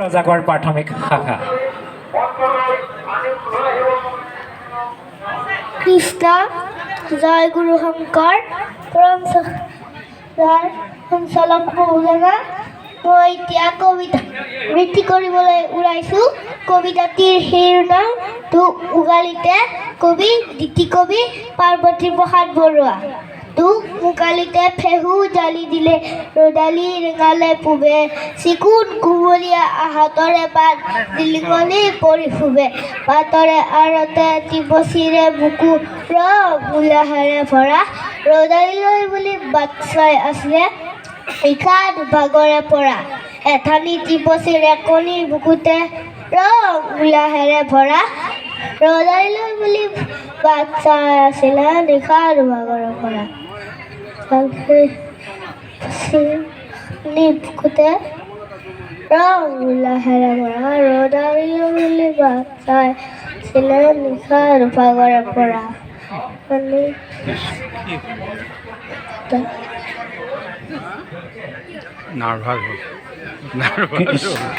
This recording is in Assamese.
ৰজাগড় প্ৰাথমিক শাখা। কৃষ্ণ জয় গুৰু শংকৰ পৰম সঞ্চালক মৌলানা। মই এতিয়া কবিতা বৃত্তি কৰিবলৈ ওলাইছোঁ। কবিতাটিৰ শিৰোনাম তো উগালিতে কবি দিতি কবি পাৰ্বতী প্ৰসাদ বৰুৱা। তোক মুকালিতে ফেহু জালি দিলে ৰদালি ৰেঙালে পুবে চিকুণ কুমলীয়া হাতৰে পাত জিলিকনি পৰি শুবে পাতৰে আৰতে টিপচিৰে বুকু উলাহেৰে ভৰা ৰদালিলৈ বুলি বাট চাই আছিলে ইখা দুভাগৰে পৰা এঠানি টিপচিৰে কণী বুকুতে উলাহেৰে ভৰা ৰদালিলৈ বুলি বাট চাই আছিলে নিশা দুভাগৰে পৰা বুকুতে উলাহেৰে ভৰা ৰদালিলৈ বুলি বাট চাই আছিলে নিশা দুভাগৰে পৰা নাৰ্ভাছ হ'ল